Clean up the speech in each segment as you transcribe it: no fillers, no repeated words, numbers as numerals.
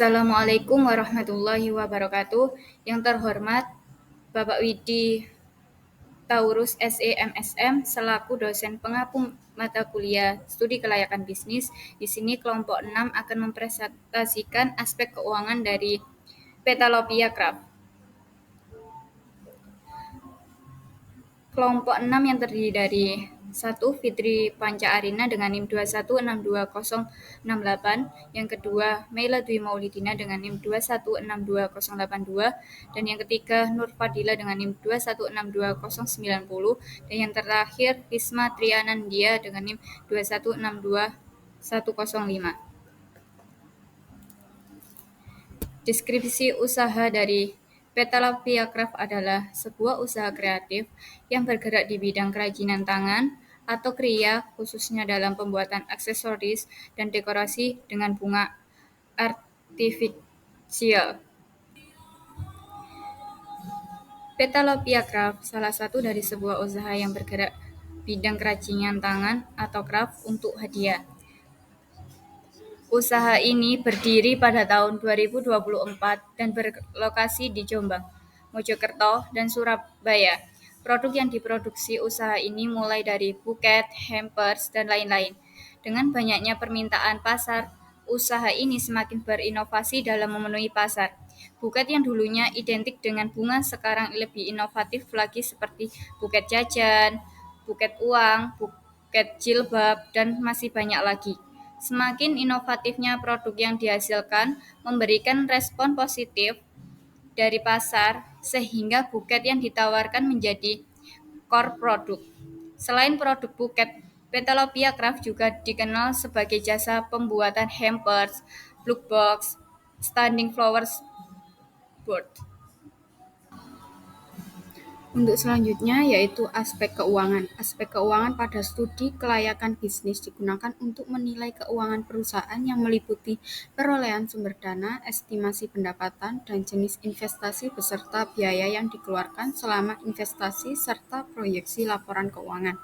Assalamualaikum warahmatullahi wabarakatuh. Yang terhormat Bapak Widi Taurus SEMSM selaku dosen pengampu mata kuliah Studi Kelayakan Bisnis. Di sini kelompok 6 akan mempresentasikan aspek keuangan dari Petalopia Craft. Kelompok 6 yang terdiri dari 1. Fitri Panca Arina dengan NIM 2162068, yang kedua Meila Dwi Maulidina dengan NIM 2162082, dan yang ketiga Nur Fadila dengan NIM 2162090, dan yang terakhir Risma Trianandia dengan NIM 2162105. Deskripsi usaha dari Petalopia Craft adalah sebuah usaha kreatif yang bergerak di bidang kerajinan tangan atau kriya, khususnya dalam pembuatan aksesoris dan dekorasi dengan bunga artifisial. Petalopia Craft salah satu dari sebuah usaha yang bergerak bidang kerajinan tangan atau craft untuk hadiah. Usaha ini berdiri pada tahun 2024 dan berlokasi di Jombang, Mojokerto, dan Surabaya. Produk yang diproduksi usaha ini mulai dari buket, hampers, dan lain-lain. Dengan banyaknya permintaan pasar, usaha ini semakin berinovasi dalam memenuhi pasar. Buket yang dulunya identik dengan bunga sekarang lebih inovatif lagi seperti buket jajan, buket uang, buket jilbab, dan masih banyak lagi. Semakin inovatifnya produk yang dihasilkan, memberikan respon positif dari pasar, sehingga buket yang ditawarkan menjadi core produk. Selain produk buket, Petalopia Craft juga dikenal sebagai jasa pembuatan hampers, plug box, standing flowers board. Untuk selanjutnya yaitu aspek keuangan. Aspek keuangan pada studi kelayakan bisnis digunakan untuk menilai keuangan perusahaan yang meliputi perolehan sumber dana, estimasi pendapatan, dan jenis investasi beserta biaya yang dikeluarkan selama investasi serta proyeksi laporan keuangan.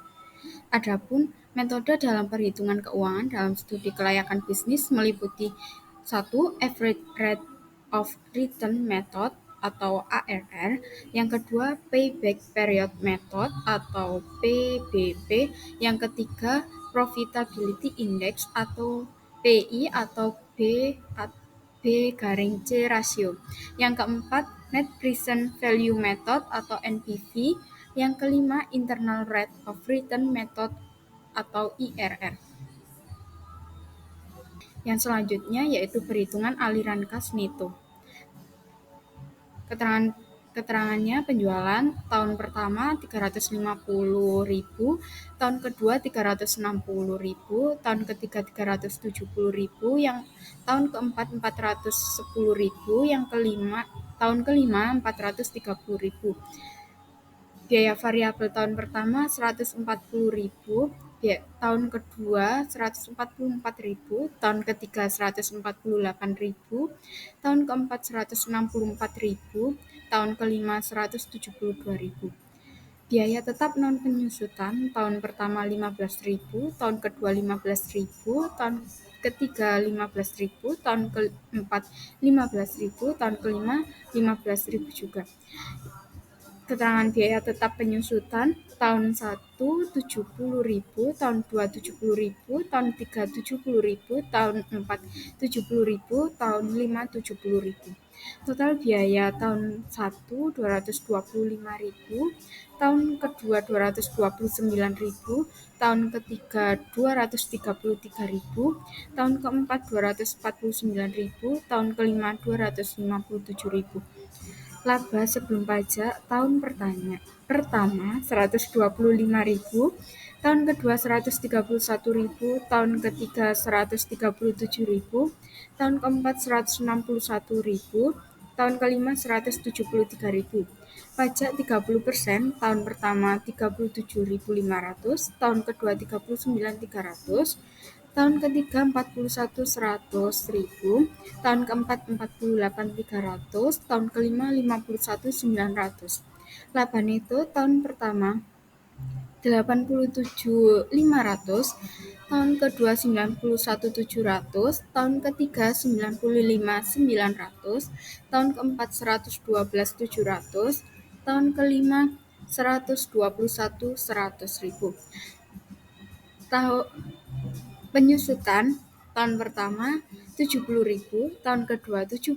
Adapun metode dalam perhitungan keuangan dalam studi kelayakan bisnis meliputi 1. Average Rate of Return Method atau ARR, yang kedua Payback Period Method atau PBP, yang ketiga Profitability Index atau PI atau B-C ratio, yang keempat Net Present Value Method atau NPV, yang kelima Internal Rate of Return Method atau IRR. Yang selanjutnya yaitu perhitungan aliran kas neto. Keterangannya penjualan tahun pertama 350.000, tahun kedua 360.000, tahun ketiga 370.000, yang tahun keempat 410.000, yang tahun kelima 430.000. Biaya variabel tahun pertama 140.000, tahun kedua 144.000, tahun ketiga 148.000, tahun keempat 164.000, tahun kelima 172.000. Biaya tetap non penyusutan tahun pertama 15.000, tahun kedua 15.000, tahun ketiga 15.000, tahun keempat 15.000, tahun kelima 15.000 juga. Keterangan biaya tetap penyusutan tahun 1 70.000, tahun 2 70.000, tahun 3 70.000, tahun 4 70.000, tahun 5 70.000. Total biaya tahun 1 225.000, tahun kedua 229.000, tahun ketiga 233.000, tahun keempat 249.000, tahun kelima 257.000. Laba sebelum pajak tahun pertama 125.000, tahun kedua 131.000, tahun ketiga 137.000, tahun keempat 161.000, tahun kelima 173.000. Pajak 30%, tahun pertama 37.500, tahun kedua 39.300, tahun ketiga 41.100.000, tahun keempat 48.300, tahun kelima 51.900. Laba neto tahun pertama 87.500, tahun kedua 91.700, tahun ketiga 95.900, tahun keempat 112.700, tahun kelima 121.100.000. Penyusutan tahun pertama 70.000, tahun kedua 70.000,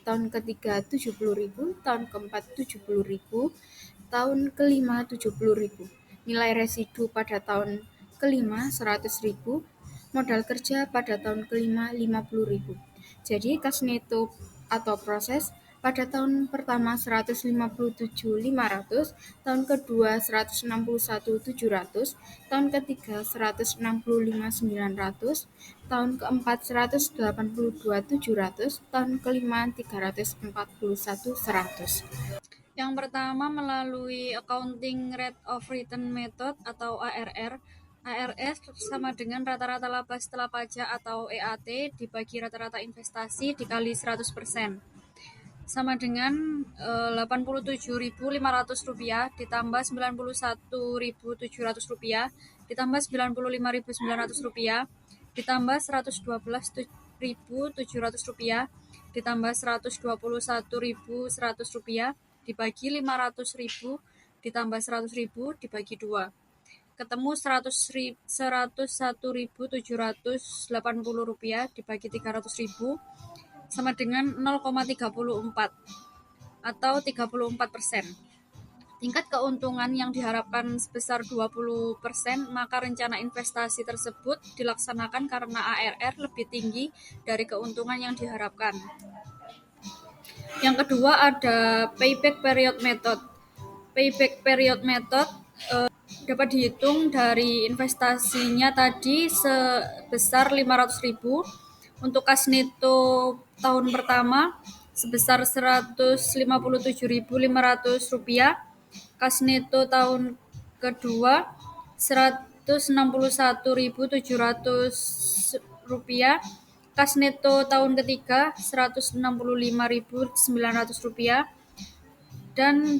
tahun ketiga 70.000, tahun keempat 70.000, tahun kelima 70.000. Nilai residu pada tahun kelima 100.000, modal kerja pada tahun kelima 50.000. Jadi kas neto atau proses pada tahun pertama 157.500, tahun kedua 161.700, tahun ketiga 165.900, tahun keempat 182.700, tahun kelima 341.100. Yang pertama melalui Accounting Rate of Return Method atau ARR. ARR sama dengan rata-rata laba setelah pajak atau EAT dibagi rata-rata investasi dikali 100%. Sama dengan Rp87.500 ditambah Rp91.700 ditambah Rp95.900 ditambah Rp112.700 ditambah Rp121.100 dibagi Rp500.000 ditambah Rp100.000 dibagi 2. Ketemu Rp101.780 dibagi Rp300.000 sama dengan 0,34 atau 34%. Tingkat keuntungan yang diharapkan sebesar 20%, maka rencana investasi tersebut dilaksanakan karena ARR lebih tinggi dari keuntungan yang diharapkan. Yang kedua ada payback period method. Payback period method dapat dihitung dari investasinya tadi sebesar Rp500.000 untuk kas neto tahun pertama sebesar Rp157.500, kas neto tahun kedua Rp161.700, kas neto tahun ketiga Rp165.900, dan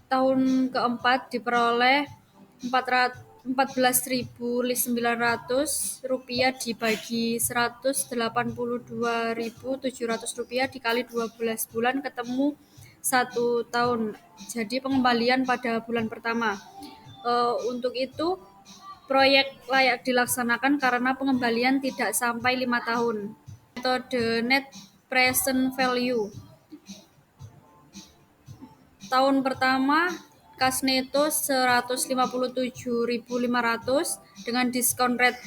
tahun keempat diperoleh Rp14.900 dibagi Rp182.700 dikali 12 bulan ketemu 1 tahun. Jadi pengembalian pada bulan pertama. Untuk itu proyek layak dilaksanakan karena pengembalian tidak sampai 5 tahun. Metode net present value. Tahun pertama kas neto Rp157.500 dengan diskon rate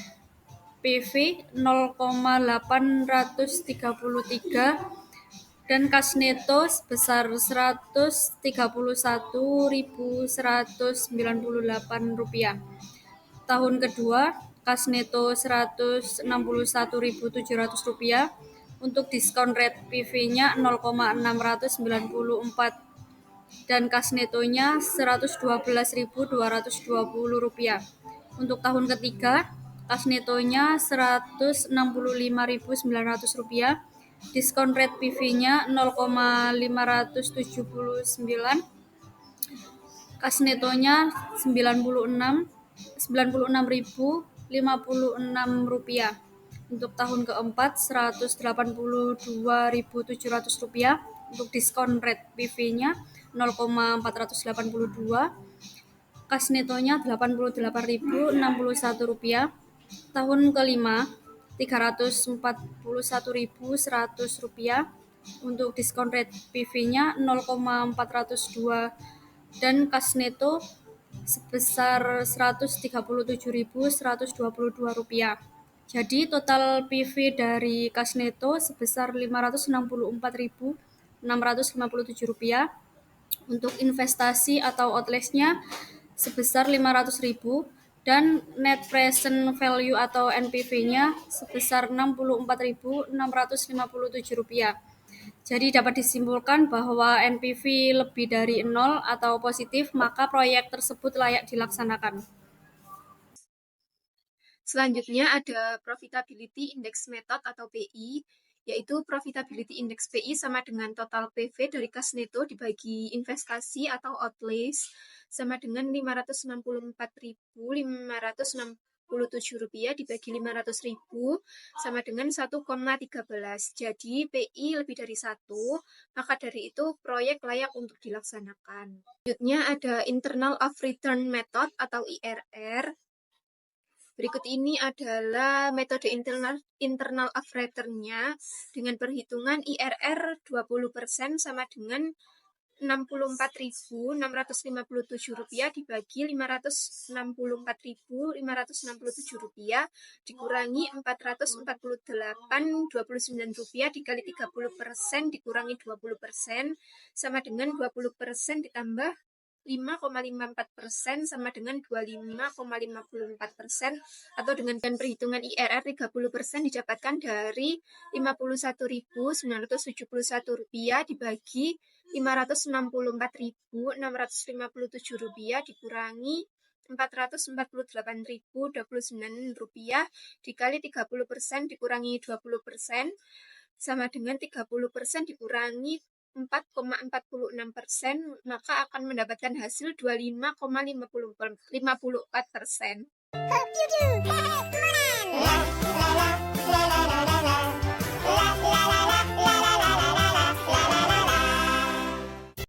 PV 0,833 dan kas neto sebesar Rp131.198. Tahun kedua kas neto Rp161.700 untuk diskon rate PV-nya 0,694 dan kas netonya Rp112.220. Untuk tahun ketiga, kas netonya Rp165.900, diskon rate PV-nya 0,579, kas netonya Rp96.056. Untuk tahun keempat Rp182.700, untuk diskon rate PV-nya 0,482, kas netonya Rp88.061. Tahun kelima Rp341.100, untuk diskon rate PV-nya 0,402 dan kas neto sebesar Rp137.122. Jadi total PV dari kas neto sebesar Rp564.657. Untuk investasi atau outlay-nya sebesar Rp500.000 dan net present value atau NPV-nya sebesar Rp64.657. Jadi dapat disimpulkan bahwa NPV lebih dari 0 atau positif, maka proyek tersebut layak dilaksanakan. Selanjutnya ada Profitability Index Method atau PI, yaitu Profitability Index PI sama dengan total PV dari kas neto dibagi investasi atau outlays sama dengan Rp564.567 dibagi 500.000 sama dengan 1,13. Jadi PI lebih dari 1, maka dari itu proyek layak untuk dilaksanakan. Selanjutnya ada Internal of Return Method atau IRR. Berikut ini adalah metode internal of return-nya dengan perhitungan IRR 20% sama dengan Rp64.657 dibagi Rp564.567 dikurangi Rp448,29 dikali 30% dikurangi 20% sama dengan 20% ditambah 5,54% sama dengan 25,54% atau dengan perhitungan IRR 30% didapatkan dari Rp51.971 dibagi Rp564.657 dikurangi Rp448.029 dikali 30% dikurangi 20% sama dengan 30% dikurangi 4,46%, maka akan mendapatkan hasil 25,54%.